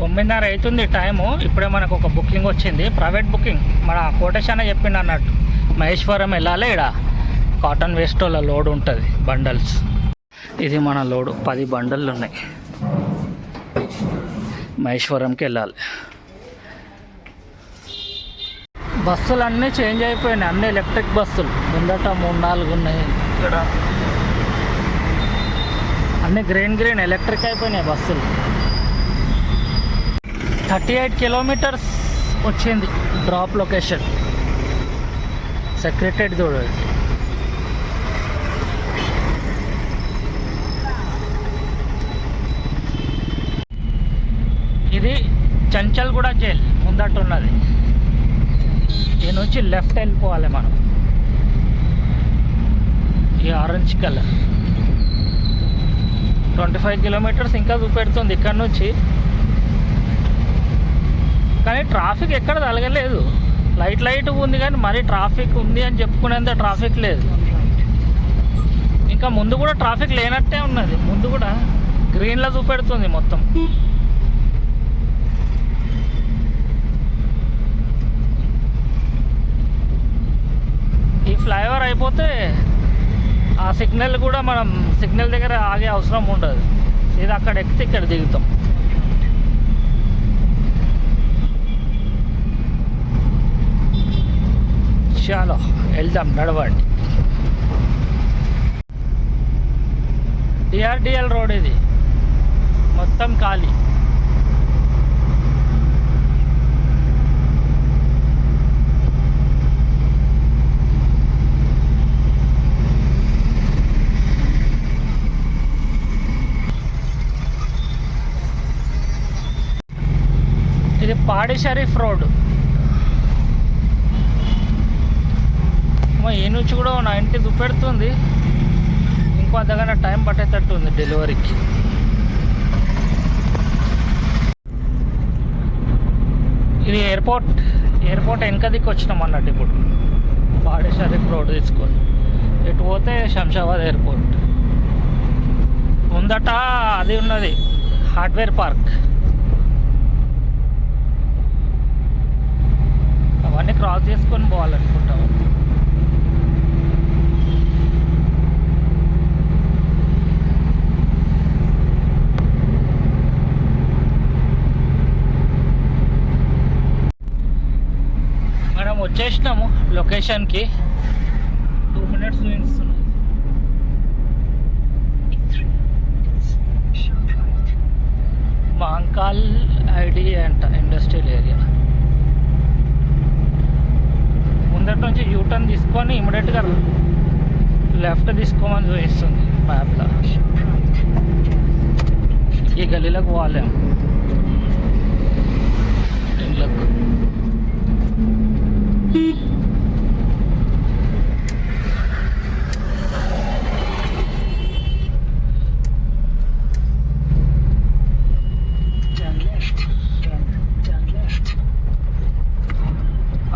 9:30 అవుతుంది టైము. ఇప్పుడే మనకు ఒక బుకింగ్ వచ్చింది, ప్రైవేట్ బుకింగ్. మన కోటేశాన చెప్పిండు అన్నట్టు మహేశ్వరం వెళ్ళాలి. ఇక్కడ కాటన్ వేస్ట్ వాళ్ళ లోడ్ ఉంటుంది, బండల్స్. ఇది మన లోడు, 10 బండళ్ళు ఉన్నాయి. మహేశ్వరంకి వెళ్ళాలి. బస్సులు అన్నీ చేంజ్ అయిపోయినాయి, అన్నీ ఎలక్ట్రిక్ బస్సులు. ముందట 3-4 ఉన్నాయి, ఇక్కడ అన్నీ గ్రీన్ ఎలక్ట్రిక్ అయిపోయినాయి బస్సులు. 38 కిలోమీటర్స్ వచ్చింది డ్రాప్ లొకేషన్. సెక్రటరీ చూడండి. ఇది చంచల్గూడ జైల్ ముందట ఉన్నది. దీని నుంచి లెఫ్ట్ వెళ్ళిపోవాలి మనం. ఈ ఆరెంజ్ కలర్ 25 కిలోమీటర్స్ ఇంకా చూపెడుతుంది ఇక్కడ నుంచి. కానీ ట్రాఫిక్ ఎక్కడ తలగలేదు. లైట్ ఉంది కానీ మరీ ట్రాఫిక్ ఉంది అని చెప్పుకునేంత ట్రాఫిక్ లేదు. ఇంకా ముందు కూడా ట్రాఫిక్ లేనట్టే ఉన్నది. ముందు కూడా గ్రీన్లో చూపెడుతుంది మొత్తం. ఈ ఫ్లైఓవర్ అయిపోతే ఆ సిగ్నల్ కూడా మనం సిగ్నల్ దగ్గర ఆగే అవసరం ఉండదు. ఇది అక్కడ ఎక్కితే ఇక్కడ దిగుతాం. చాలో వెళ్దాం, నడవండి. డిఆర్డిఎల్ రోడ్ ఇది, మొత్తం ఖాళీ. ఇది పాడి షరీఫ్ రోడ్. ఈ నుంచి కూడా 90 చూపెడుతుంది. ఇంకో అర్ధగంట టైం పట్టేటట్టు ఉంది డెలివరీకి. ఇది ఎయిర్పోర్ట్ వెనక దిక్కు వచ్చినాం అన్నట్టు. ఇప్పుడు పాడి షరీఫ్ రోడ్ తీసుకొని ఇటు పోతే శంషాబాద్ ఎయిర్పోర్ట్. ముందట అది ఉన్నది, హార్డ్వేర్ పార్క్. అవన్నీ క్రాస్ చేసుకొని పోవాలనుకుంటాము. మనం వచ్చేసినాము లొకేషన్కి. 2 minutes చూపిస్తున్నాయి. మాంకాల్ ఐడి అంట, ఇండస్ట్రియల్ ఏరియా. ముందటి నుంచి యూటర్న్ తీసుకొని ఇమీడియట్గా లెఫ్ట్ తీసుకోమని చూపిస్తుంది మ్యాప్లో. ఈ గల్లీలోకి పోలేము, ఇంట్లోకి.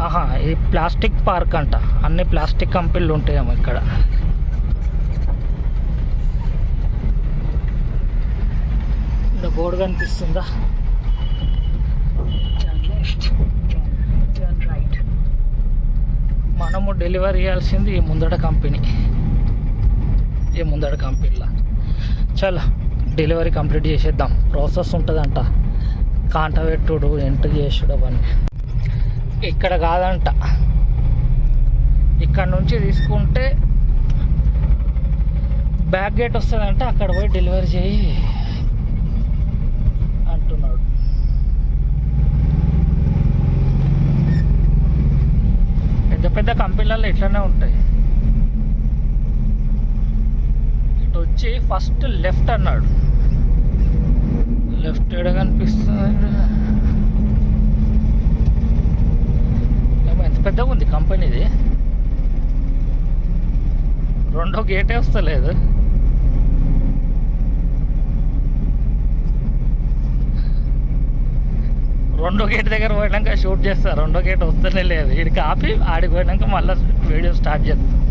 ఆహా, ఇది ప్లాస్టిక్ పార్క్ అంట. అన్ని ప్లాస్టిక్ కంపెనీలు ఉంటాయేమో ఇక్కడ. ఇక్కడ బోర్డు కనిపిస్తుందా? మనము డెలివరీ చేయాల్సింది ఈ ముందట కంపెనీ. ఈ ముందట కంపెనీలో చాలా డెలివరీ కంప్లీట్ చేసేద్దాం. ప్రాసెస్ ఉంటుందంట, కాంట పెట్టుడు, ఎంటర్ చేసుడు అవన్నీ. ఇక్కడ కాదంట, ఇక్కడ నుంచి తీసుకుంటే బ్యాక్ గేట్ వస్తుందంట. అక్కడ పోయి డెలివరీ చేయి అంటున్నాడు. పెద్ద పెద్ద కంపెనీలలో ఇట్లనే ఉంటాయి. ఇటు వచ్చి ఫస్ట్ లెఫ్ట్ అన్నాడు. లెఫ్ట్ ఎడ కనిపిస్తుంది. ఎంత పెద్దగా ఉంది కంపెనీది. 2వ గేటే వస్తలేదు. రెండో గేట్ దగ్గర పోయినాక షూట్ చేస్తారు. 2వ గేట్ వస్తూనే లేదు. వీడికి ఆపి ఆడికి పోయినాక మళ్ళీ వీడియో స్టార్ట్ చేస్తాం.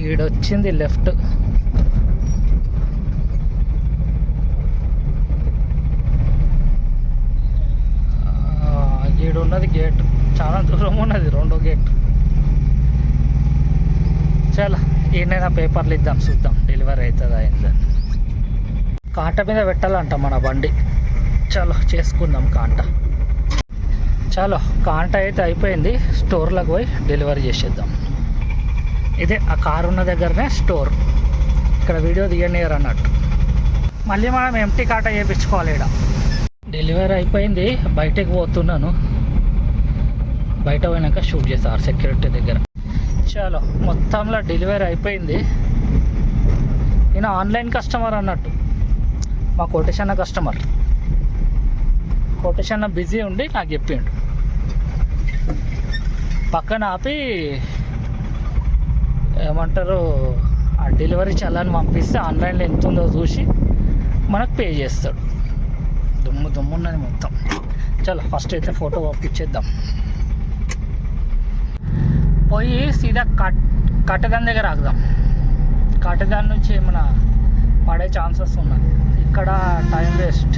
ఈడొచ్చింది లెఫ్ట్. ఉన్నది గేట్, చాలా దూరం ఉన్నది రెండో గేట్. చాలా ఏదైనా పేపర్లు ఇద్దాం, చూద్దాం డెలివరీ అవుతుందా అయిందని. కాంట మీద పెట్టాలంట మన బండి. చలో చేసుకుందాం కాంట. చలో కాంట అయితే అయిపోయింది, స్టోర్లోకి పోయి డెలివరీ చేసేద్దాం. ఇదే ఆ కారు ఉన్న దగ్గరనే స్టోర్. ఇక్కడ వీడియో తీయనియర్ అన్నట్టు. మళ్ళీ మనం ఎంటీ కాంట చేయించుకోవాలి. ఇక్కడ డెలివరీ అయిపోయింది, బయటకు పోతున్నాను. బయట పోయినాక షూట్ చేస్తారు సెక్యూరిటీ దగ్గర. చలో మొత్తంలో డెలివరీ అయిపోయింది. నేను ఆన్లైన్ కస్టమర్ అన్నట్టు, మా కోటేశన్న కస్టమర్. కోటేశన్న బిజీ ఉండి నాకు చెప్పిండు. పక్కన ఆపి ఏమంటారు, ఆ డెలివరీ చలాన్ని పంపిస్తే ఆన్లైన్లో ఎంత ఉందో చూసి మనకు పే చేస్తాడు. దుమ్ము ఉన్నది మొత్తం. చలో ఫస్ట్ అయితే ఫోటో పంపించేద్దాం. పోయి సీదా కట్టదాని దగ్గర ఆగుదాం. కట్టదాని నుంచి ఏమైనా పడే ఛాన్సెస్ ఉన్నాయి. ఇక్కడ టైం వేస్ట్.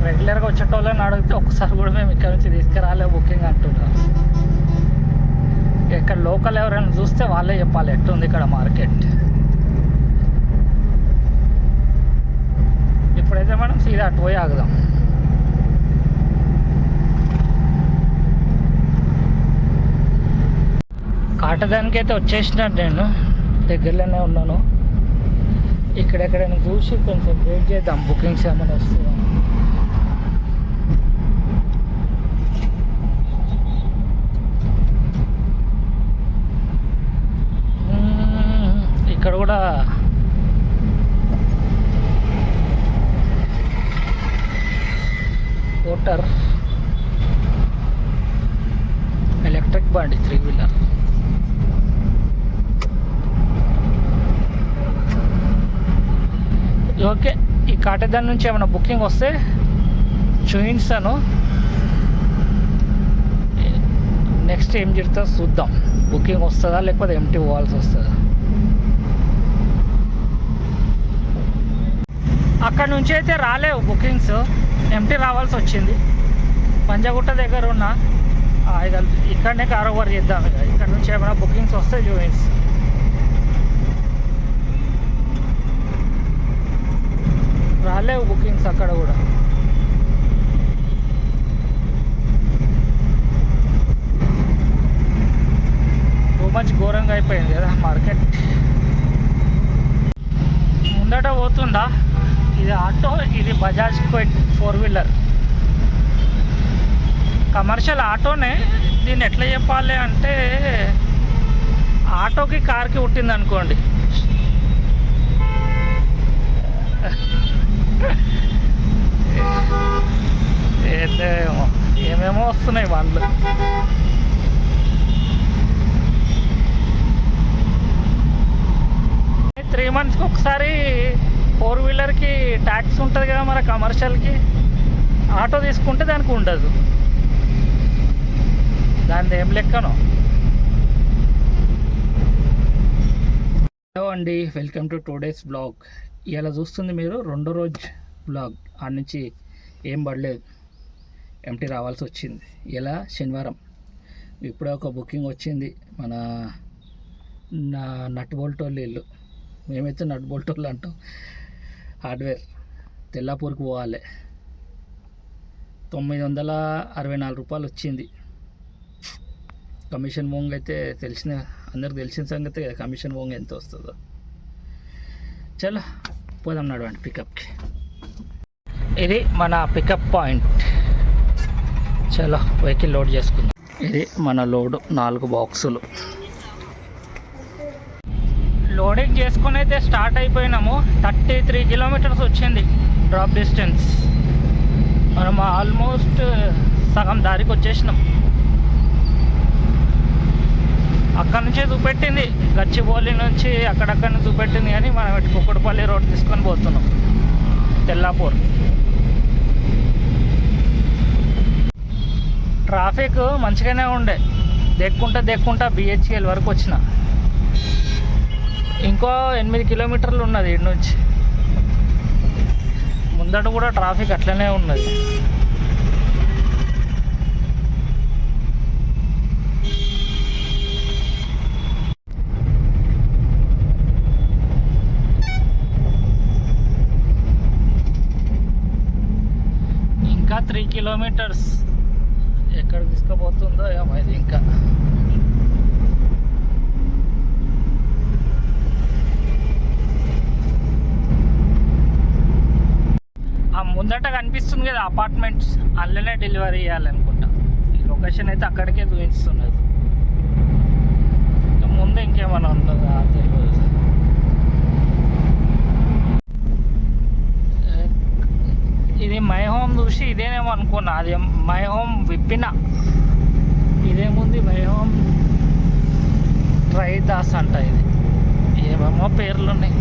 రెగ్యులర్గా వచ్చేటోళ్ళని అడిగితే ఒక్కసారి కూడా మేము ఇక్కడ నుంచి తీసుకురాలే బుకింగ్ అంటున్నారు. ఇక్కడ లోకల్ ఎవరైనా చూస్తే వాళ్ళే చెప్పాలి ఎట్లుంది ఇక్కడ మార్కెట్. ఇప్పుడైతే మనం సీదా అటు పోయి ఆగుదాం. కాటదానికి అయితే వచ్చేసినాను, నేను దగ్గరలోనే ఉన్నాను. ఇక్కడెక్కడైనా చూసి కొంచెం వెయిట్ చేద్దాం, బుకింగ్స్ ఏమైనా వస్తాయా. ఇక్కడ కూడా స్కూటర్, ఎలక్ట్రిక్ బండి 3 వీలర్. ఓకే, ఈ కాటేదాని నుంచి ఏమైనా బుకింగ్ వస్తే చూపిస్తాను. నెక్స్ట్ ఏం జరుగుతుందో చూద్దాం. బుకింగ్ వస్తుందా లేకపోతే ఎంటీ పోవాల్సి వస్తుందా. అక్కడ నుంచి అయితే రాలేవు బుకింగ్స్, ఎంటీ రావాల్సి వచ్చింది. పంజాగుట్ట దగ్గర ఉన్న ఇక్కడనే కారోబార్ చేద్దాం. ఇక్కడ నుంచి ఏమైనా బుకింగ్స్ వస్తే చూపిస్తాను. రాలేవు బుకింగ్స్ అక్కడ కూడా. టూ మచ్ ఘోరంగా అయిపోయింది కదా మార్కెట్. ముందట పోతుందా, ఇది ఆటో, ఇది బజాజ్ క్విక్ 4 వీలర్. కమర్షియల్ ఆటోనే. దీన్ని ఎట్లా చెప్పాలి అంటే, ఆటోకి కార్కి పుట్టింది అనుకోండి. ఏమేమో వస్తున్నాయి వాళ్ళు. త్రీ మంత్స్కి ఒకసారి 4 వీలర్కి ట్యాక్స్ ఉంటుంది కదా, మన కమర్షియల్కి. ఆటో తీసుకుంటే దానికి ఉండదు. దాని ఏం లెక్కనో. హలో అండి, వెల్కమ్ టు టుడేస్ బ్లాగ్. ఇలా చూస్తుంది మీరు రెండో రోజు బ్లాగ్. ఆడ నుంచి ఏం పడలేదు, ఎంటీ రావాల్సి వచ్చింది. ఇలా శనివారం ఇప్పుడే ఒక బుకింగ్ వచ్చింది. మన నట్ బోల్ట్ వాళ్ళు ఇల్లు, మేమైతే నట్ బోల్ట్ వాళ్ళు అంటాం. హార్డ్వేర్ తెల్లాపూర్కి పోవాలి. 964 రూపాయలు వచ్చింది. కమిషన్ మోంగ్ అయితే అందరికి తెలిసిన సంగతి కదా, కమిషన్ మోంగ్ ఎంత వస్తుందో. చలో పోదాం, నడవండి పికప్కి. ఇది మన పికప్ పాయింట్. చలో వెహికల్ లోడ్ చేసుకుందాం. ఇది మన లోడు 4 బాక్సులు. లోడింగ్ చేసుకుని అయితే స్టార్ట్ అయిపోయినాము. 33 కిలోమీటర్స్ వచ్చింది డ్రాప్ డిస్టెన్స్. మనం ఆల్మోస్ట్ సగం దారికి వచ్చేసినాం. అక్కడ నుంచే చూపెట్టింది, గచ్చిబౌలి నుంచి అక్కడక్కడ చూపెట్టింది, కానీ మనం ఇటు కుక్కడపల్లి రోడ్ తీసుకొని పోతున్నాం, తెల్లాపూర్. ట్రాఫిక్ మంచిగానే ఉండే. దెక్కుంటా బిహెచ్ఎల్ వరకు వచ్చిన. ఇంకో 8 కిలోమీటర్లు ఉన్నది ఇటు నుంచి. ముందట కూడా ట్రాఫిక్ అట్లనే ఉన్నది. 3 కిలోమీటర్స్. ఎక్కడికి తీసుకుపోతుందో ఏమో ఇది. ఇంకా ఆ ముందట కనిపిస్తుంది కదా అపార్ట్మెంట్స్, అందులోనే డెలివరీ చేయాలనుకుంటా. ఈ లొకేషన్ అయితే అక్కడికే చూపిస్తున్నది. ముందు ఇంకేమైనా ఉంటుందా తెలియదు. ఇది మై హోమ్ చూసి ఇదేనేమో అనుకున్నా, అది మై హోమ్ విప్పిన. ఇదేముంది మై హోమ్ ట్రైదాస్ అంట. ఇది ఏమేమో పేర్లు ఉన్నాయి.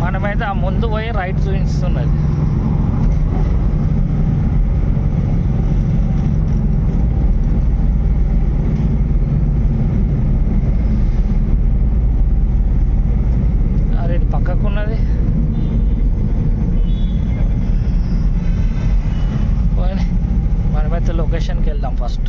మనమైతే ఆ ముందు పోయి రైట్ చూపిస్తున్నది. అరే ఇది పక్కకున్నది. పోయి మనమైతే లొకేషన్కి వెళ్దాం ఫస్ట్.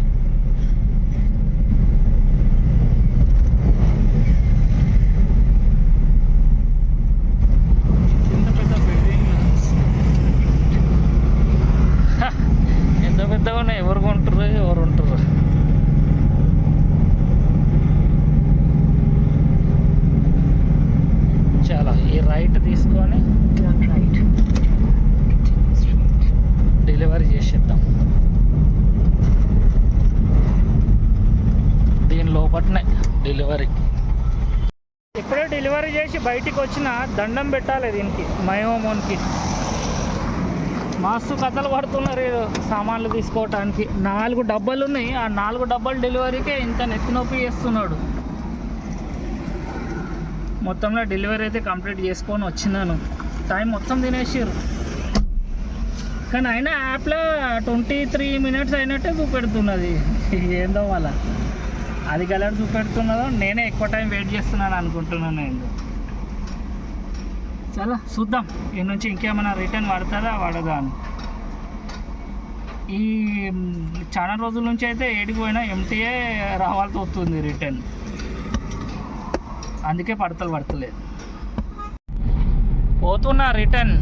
పెద్దగా ఎవరు కొంటారు, ఎవరు ఉంటారు. చాలా ఈ రైట్ తీసుకొని డెలివరీ చేసేద్దాం. దీని లోపలనే డెలివరీ. ఇప్పుడే డెలివరీ చేసి బయటికి వచ్చిన దండం పెట్టాలి దీనికి, మై హోమ్కి. మస్తు కథలు పడుతున్నారు సామాన్లు తీసుకోవటానికి. 4 డబ్బాలు ఉన్నాయి. ఆ 4 డబ్బాలు డెలివరీకే ఇంత నెత్తి నొప్పి చేస్తున్నాడు. మొత్తంలో డెలివరీ అయితే కంప్లీట్ చేసుకొని వచ్చినాను. టైం మొత్తం తినేసారు. కానీ అయినా యాప్లో 23 మినిట్స్ అయినట్టే చూపెడుతున్నది. ఏందో వాళ్ళ అది కలర్ చూపెడుతున్నదో నేనే ఎక్కువ టైం వెయిట్ చేస్తున్నాను అనుకుంటున్నాను. నేను చాలా చూద్దాం ఈ నుంచి ఇంకేమైనా రిటర్న్ పడుతుందా పడదా అని. ఈ చాలా రోజుల నుంచి అయితే ఏడికి పోయినా ఎంటీఏ రావాల్సి వస్తుంది రిటర్న్. అందుకే పడతలేదు. పోతున్నా రిటర్న్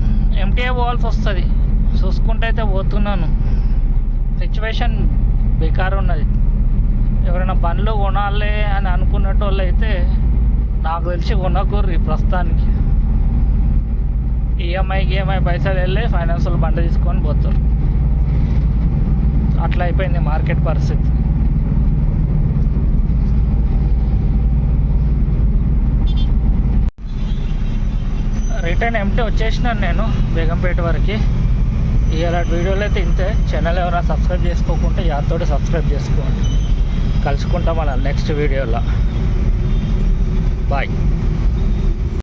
ఎంటీఏ పోవాల్సి వస్తుంది. చూసుకుంటే అయితే పోతున్నాను. సిచ్యువేషన్ బేకార్ ఉన్నది. ఎవరైనా బండ్లు కొనాలి అని అనుకున్నట్టు వాళ్ళు అయితే నాకు తెలిసి కొనకూర్రి ప్రస్తుతానికి. ఈఎంఐ పైసలు వెళ్ళి ఫైనాన్షియల్ బండి తీసుకొని పోతారు. అట్లా అయిపోయింది మార్కెట్ పరిస్థితి. రిటర్న్ ఎంటీ వచ్చేసినాను నేను బేగంపేట వరకు. ఇలాంటి వీడియోలు అయితే ఇంతే. ఛానల్ ఎవరైనా సబ్స్క్రైబ్ చేసుకోకుంటే యాతోటి సబ్స్క్రైబ్ చేసుకోండి. కలుసుకుంటాం అలా నెక్స్ట్ వీడియోలో. బాయ్.